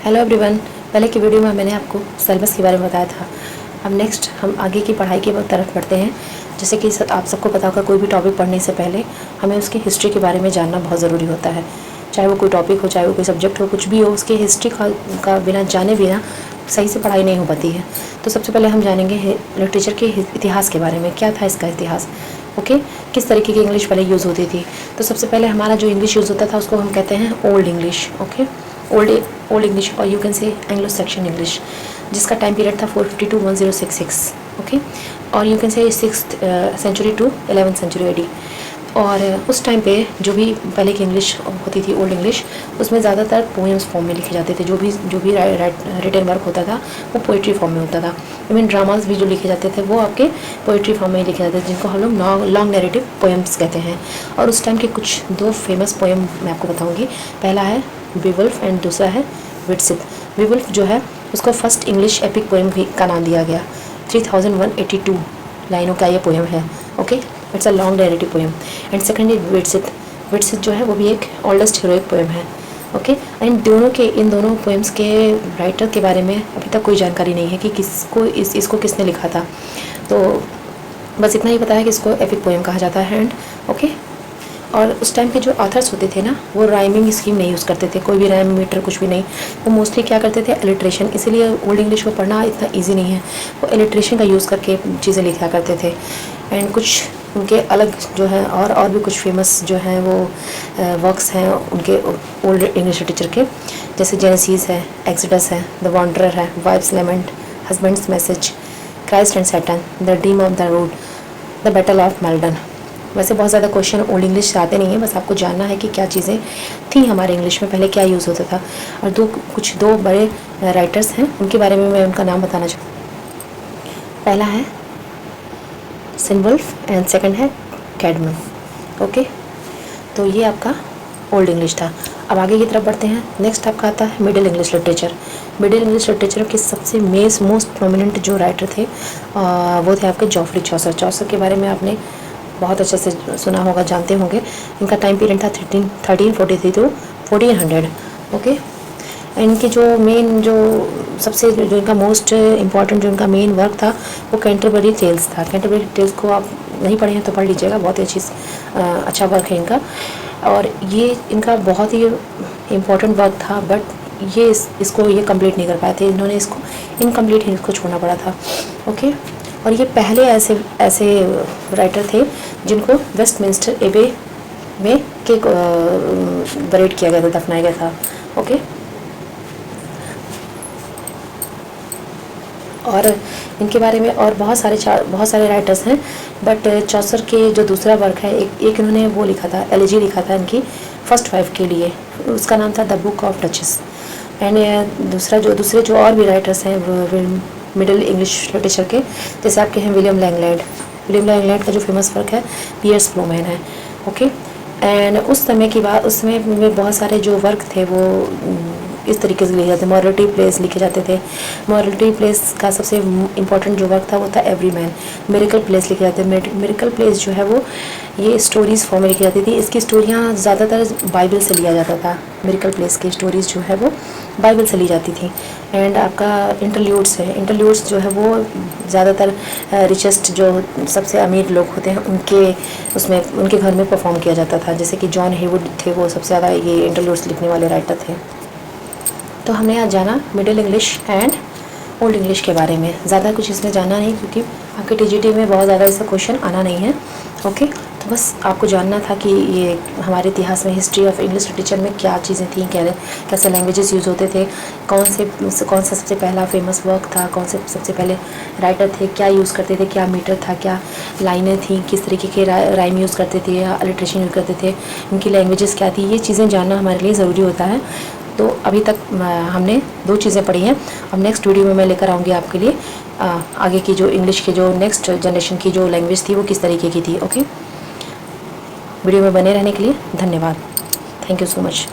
Hello everyone. पहले की video में मैंने आपको सिलेबस के बारे में बताया था। अब नेक्स्ट हम आगे की पढ़ाई की तरफ बढ़ते हैं। जैसे कि आप सबको पता होगा, कोई भी टॉपिक पढ़ने से पहले हमें उसकी हिस्ट्री के बारे में जानना बहुत ज़रूरी होता है। चाहे वो कोई टॉपिक हो, चाहे वो कोई सब्जेक्ट हो, कुछ भी हो, उसकी हिस्ट्री का बिना जाने बिना सही से पढ़ाई नहीं हो पाती है। तो सबसे पहले हम जानेंगे लिटरेचर के इतिहास के बारे में। क्या था इसका इतिहास, ओके। किस तरीके की इंग्लिश पहले यूज़ होती थी। तो सबसे पहले हमारा जो इंग्लिश यूज़ होता था उसको हम कहते हैं old English, okay. Old English, और you can say Anglo Saxon English, जिसका टाइम पीरियड था 450 to 1066, ओके। और you can say 6th century to 11th century AD। और उस टाइम पे जो भी पहले की इंग्लिश होती थी, ओल्ड इंग्लिश, उसमें ज़्यादातर पोएम्स फॉर्म में लिखे जाते थे। जो भी रिटन वर्क होता था वो पोइट्री फॉर्म में होता था। इवन ड्रामाज भी जो लिखे जाते थे वो आपके पोइट्री फॉर्म में ही लिखे जाते थे, जिनको हम लोग लॉन्ग नैरेटिव पोएम्स कहते हैं। और उस टाइम के कुछ दो फेमस पोएम मैं आपको बताऊँगी। पहला है बीवुल्फ एंड दूसरा है विट्सिथ। बीवुल्फ जो है उसको फर्स्ट इंग्लिश एपिक पोएम भी का नाम दिया गया। 3182 लाइनों का ये पोएम है, okay. It's a long narrative poem. And second is Widsith. Widsith जो है वो भी एक ओल्डेस्ट हीरोइक पोएम है, ओके। एंड इन दोनों पोएम्स के राइटर के बारे में अभी तक कोई जानकारी नहीं है कि इसको किसने लिखा था। तो बस इतना ही पता है कि इसको एपिक पोएम कहा जाता है। And okay. और उस टाइम के जो ऑथर्स होते थे ना, वो राइमिंग स्कीम नहीं यूज़ करते थे, कोई भी राइम मीटर कुछ भी नहीं। वो मोस्टली क्या करते थे, एलिट्रेशन। इसीलिए ओल्ड इंग्लिश को पढ़ना इतना इजी नहीं है। वो एलिट्रेशन का यूज़ करके चीज़ें लिखा करते थे। एंड कुछ उनके अलग जो है और भी कुछ फेमस जो हैं वो वर्क्स हैं उनके ओल्ड इंग्लिश लिटरेचर के, जैसे जेनेसिस है, एक्सोडस है, द वॉन्डरर है, wife's lament, husband's message, Christ and Satan, the dream of the rood, the battle of Maldon. वैसे बहुत ज़्यादा क्वेश्चन ओल्ड इंग्लिश से आते नहीं हैं, बस आपको जानना है कि क्या चीज़ें थी हमारे इंग्लिश में, पहले क्या यूज़ होता था। और दो बड़े राइटर्स हैं, उनके बारे में मैं उनका नाम बताना चाहूँ। पहला है सिनवुल्फ एंड सेकंड है कैडमन, ओके। तो ये आपका ओल्ड इंग्लिश था। अब आगे की तरफ बढ़ते हैं। नेक्स्ट आपका आता है middle English literature. Middle English literature के सबसे मोस्ट प्रोमिनेंट जो राइटर थे वो थे आपके जॉफरी चौसर। चौसर के बारे में आपने बहुत अच्छे से सुना होगा, जानते होंगे। इनका टाइम पीरियड था 1343 to 1400, ओके। इनकी जो मेन जो इनका मोस्ट इम्पॉर्टेंट जो इनका मेन वर्क था वो कैंटरबरी टेल्स था। कैंटरबरी टेल्स को आप नहीं पढ़े हैं तो पढ़ लीजिएगा, बहुत ही अच्छा वर्क है इनका। और ये इनका बहुत ही इम्पॉर्टेंट वर्क था, बट इसको कंप्लीट नहीं कर पाए थे। इन्होंने इसको इनकम्प्लीट ही इसको छोड़ना पड़ा था, ओके। और ये पहले ऐसे राइटर थे जिनको वेस्टमिंस्टर एबे में बरेड किया गया था, दफनाया गया था, ओके। और इनके बारे में और बहुत सारे राइटर्स हैं, बट चौसर के जो दूसरा वर्क है, एक इन्होंने वो लिखा था, एलिजी लिखा था इनकी फर्स्ट वाइफ के लिए, उसका नाम था the book of duchess. And दूसरे जो और भी राइटर्स हैं वो मिडिल इंग्लिश लिटरेचर के, जैसे आपके हैं विलियम लैंगलैंड का जो फेमस वर्क है पियर्स फ्लोमैन है, ओके। एंड उस समय में बहुत सारे जो वर्क थे वो इस तरीके से लिखे जाते थे। मॉरलिटी प्लेस लिखे जाते थे। मॉरलिटी प्लेस का सबसे इम्पॉर्टेंट जो वर्क था वो था एवरीमैन। मिरेकल प्लेस लिखे जाते थे। मिरेकल प्लेस जो है वो ये स्टोरीज़ फॉर्म में लिखी जाती थी। इसकी स्टोरियाँ ज़्यादातर बाइबल से लिया जाता था। मिरेकल प्लेस की स्टोरीज़ जो है वो बाइबल से ली जाती थी। एंड आपका इंटरल्यूड्स है। इंटरल्यूड्स जो है वो ज़्यादातर रिचेस्ट जो सबसे अमीर लोग होते हैं उनके घर में परफॉर्म किया जाता था। जैसे कि जॉन हेवुड थे, वो सबसे ज़्यादा ये इंटरल्यूड्स लिखने वाले राइटर थे। तो हमने आज जाना middle English and old English के बारे में। ज़्यादा कुछ इसमें जाना नहीं, क्योंकि आपके TGT में बहुत ज़्यादा इसका क्वेश्चन आना नहीं है, ओके। तो बस आपको जानना था कि ये हमारे इतिहास में हिस्ट्री ऑफ इंग्लिश लिटरेचर में क्या चीज़ें थी, कैसे लैंग्वेजेस यूज़ होते थे, कौन सा सबसे पहला फेमस वर्क था, कौन से सबसे पहले राइटर थे, क्या यूज़ करते थे, क्या मीटर था, क्या लाइनें थी, किस तरीके के राइम यूज़ करते थे या अलिट्रेशन यूज़ करते थे, इनकी लैंग्वेजेस क्या थी। ये चीज़ें जानना हमारे लिए ज़रूरी होता है। तो अभी तक हमने 2 चीज़ें पढ़ी हैं। अब नेक्स्ट वीडियो में मैं लेकर आऊँगी आपके लिए आगे की जो इंग्लिश की जो नेक्स्ट जनरेशन की जो लैंग्वेज थी वो किस तरीके की थी, ओके। वीडियो में बने रहने के लिए धन्यवाद। Thank you so much.